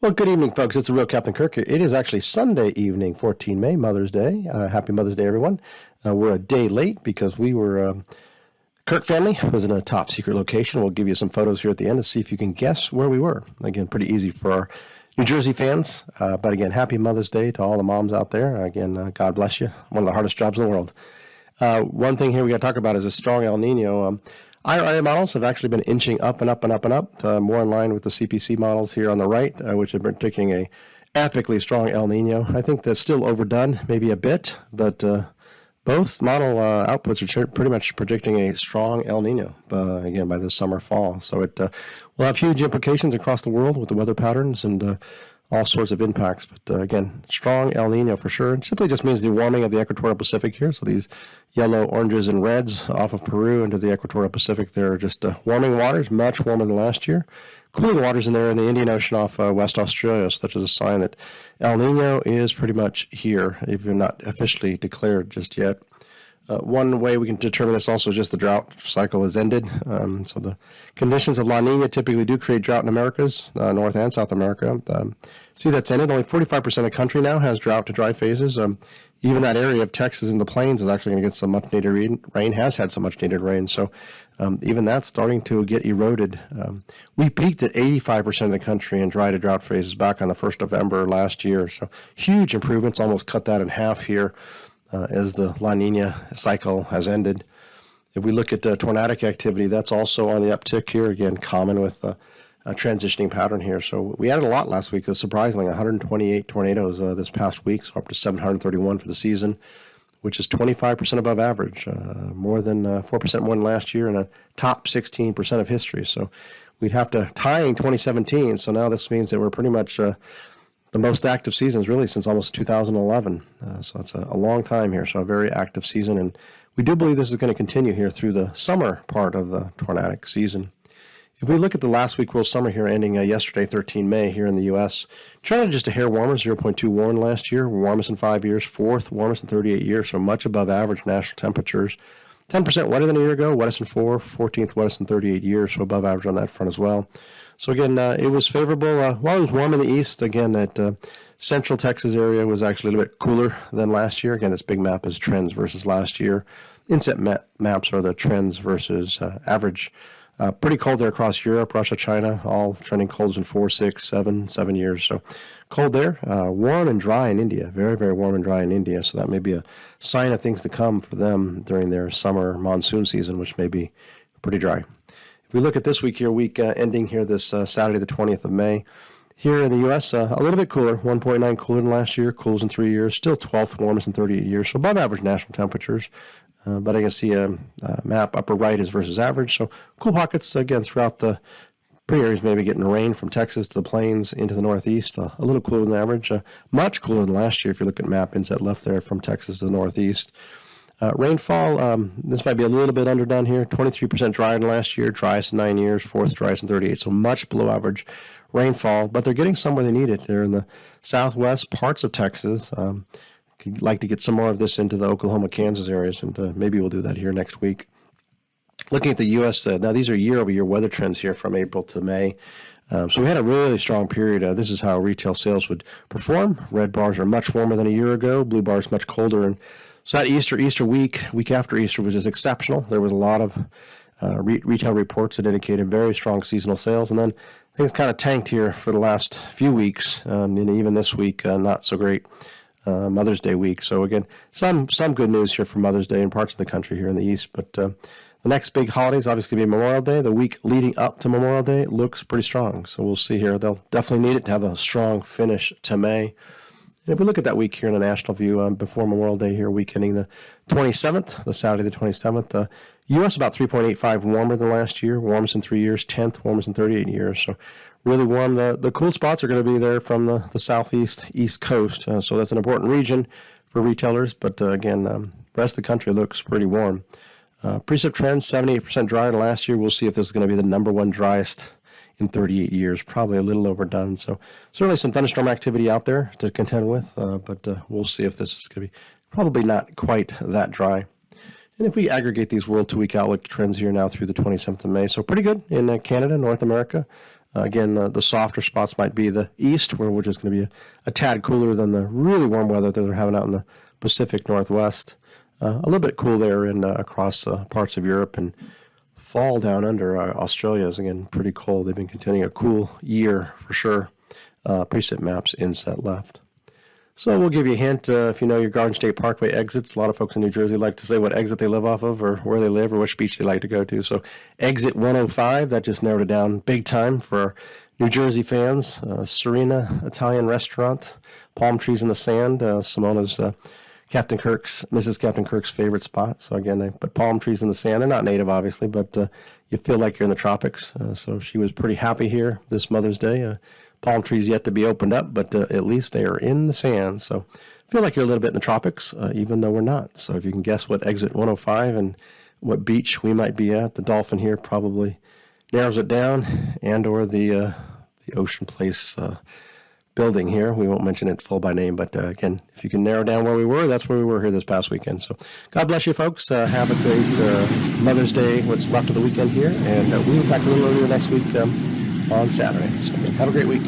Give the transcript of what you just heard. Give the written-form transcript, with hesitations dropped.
Well, good evening, folks. It's the real Captain Kirk here. It is actually Sunday evening, 14 May, Mother's Day. Happy Mother's Day, everyone. We're a day late because we were, Kirk family was in a top secret location. We'll give you some photos here at the end to see if you can guess where we were. Again, pretty easy for our New Jersey fans. But again, happy Mother's Day to all the moms out there. Again, God bless you. One of the hardest jobs in the world. One thing here we got to talk about is a strong El Nino. IRA models have actually been inching up and up and up and up, more in line with the CPC models here on the right, which have been predicting a epically strong El Nino. I think that's still overdone, maybe a bit, but both model outputs are pretty much predicting a strong El Nino, again, by this summer, fall. So it will have huge implications across the world with the weather patterns and all sorts of impacts. But again, strong El Nino for sure. It simply just means the warming of the Equatorial Pacific here. So these yellow, oranges, and reds off of Peru into the Equatorial Pacific, they're just warming waters, much warmer than last year. Cooling waters in there in the Indian Ocean off West Australia. So that's a sign that El Nino is pretty much here, even not officially declared just yet. One way we can determine this also is just the drought cycle has ended. So the conditions of La Nina typically do create drought in Americas, North and South America. See, that's ended. Only 45% of the country now has drought to dry phases. Even that area of Texas and the plains is actually going to get some much needed rain, has had some much needed rain. So even that's starting to get eroded. We peaked at 85% of the country in dry to drought phases back on the 1st of November last year. So huge improvements, almost cut that in half here. As the La Nina cycle has ended. If we look at the tornadic activity, that's also on the uptick here. Again, common with a transitioning pattern here. So we added a lot last week, surprisingly, 128 tornadoes this past week, so up to 731 for the season, which is 25% above average, more than 4% more than last year, and a top 16% of history. So we'd have to tying 2017. So now this means that we're pretty much the most active seasons really since almost 2011. So it's a long time here. So a very active season. And we do believe this is going to continue here through the summer part of the tornadic season. If we look at the last week world summer here ending yesterday, 13 May here in the U.S., China just a hair warmer, 0.2 warmer last year, warmest in 5 years, fourth warmest in 38 years, so much above average national temperatures. 10% wetter than a year ago, wettest in 14th wettest in 38 years, so above average on that front as well. So again, it was favorable. While it was warm in the east, again, that central Texas area was actually a little bit cooler than last year. Again, this big map is trends versus last year. Inset maps are the trends versus average. Pretty cold there across Europe, Russia, China, all trending colds in 4, 6, 7 years. So cold there. Warm and dry in India. Very, very warm and dry in India. So that may be a sign of things to come for them during their summer monsoon season, which may be pretty dry. If we look at this week here, ending here this Saturday, the 20th of May, here in the U.S., a little bit cooler, 1.9 cooler than last year, cools in 3 years, still 12th warmest in 38 years, so above average national temperatures. But I can see a map upper right is versus average. So cool pockets, again, throughout the pretty areas, maybe getting rain from Texas to the plains into the northeast, a little cooler than average, much cooler than last year if you look at map inset left there from Texas to the northeast. Rainfall, this might be a little bit underdone here, 23% drier than last year, driest in 9 years, fourth driest in 38, so much below average rainfall, but they're getting somewhere they need it. They're in the southwest parts of Texas. Could like to get some more of this into the Oklahoma, Kansas areas, and maybe we'll do that here next week. Looking at the U.S., now these are year-over-year weather trends here from April to May. So we had a really strong period. This is how retail sales would perform. Red bars are much warmer than a year ago. Blue bars much colder. And so that Easter week after Easter was just exceptional. There was a lot of retail reports that indicated very strong seasonal sales. And then things kind of tanked here for the last few weeks. And even this week, not so great. Mother's Day week. So again, some good news here for Mother's Day in parts of the country here in the East. But the next big holiday is obviously going to be Memorial Day. The week leading up to Memorial Day looks pretty strong. So we'll see here. They'll definitely need it to have a strong finish to May. And if we look at that week here in a national view, before Memorial Day here, week ending the 27th, the Saturday the 27th, U.S. about 3.85 warmer than last year, warmest in 3 years, 10th warmest in 38 years. So really warm. The cool spots are going to be there from the southeast, east coast. So that's an important region for retailers. But again, the rest of the country looks pretty warm. Precip trends, 78% drier than last year. We'll see if this is going to be the number one driest in 38 years. Probably a little overdone. So certainly some thunderstorm activity out there to contend with. But we'll see if this is going to be probably not quite that dry. And if we aggregate these World 2-week outlook trends here now through the 27th of May, so pretty good in Canada, North America. Again, the softer spots might be the east, where we're just going to be a tad cooler than the really warm weather that they're having out in the Pacific Northwest. A little bit cool there in across parts of Europe, and fall down under Australia is, again, pretty cold. They've been continuing a cool year for sure. Preset maps inset left. So we'll give you a hint. If you know your Garden State Parkway exits, a lot of folks in New Jersey like to say what exit they live off of, or where they live, or which beach they like to go to. So exit 105, that just narrowed it down big time for our New Jersey fans. Serena Italian Restaurant, palm trees in the sand. Simona's Mrs. Captain Kirk's favorite spot. So again, they put palm trees in the sand. They're not native, obviously, but you feel like you're in the tropics. So she was pretty happy here this Mother's Day. Palm trees yet to be opened up, but at least they are in the sand. So feel like you're a little bit in the tropics, even though we're not. So if you can guess what exit 105 and what beach we might be at, the Dolphin here probably narrows it down, and or the Ocean Place building here. We won't mention it full by name, but again, if you can narrow down where we were, that's where we were here this past weekend. So God bless you, folks. Have a great Mother's Day, what's left of the weekend here, and we'll be back a little earlier next week on Saturday. So have a great week.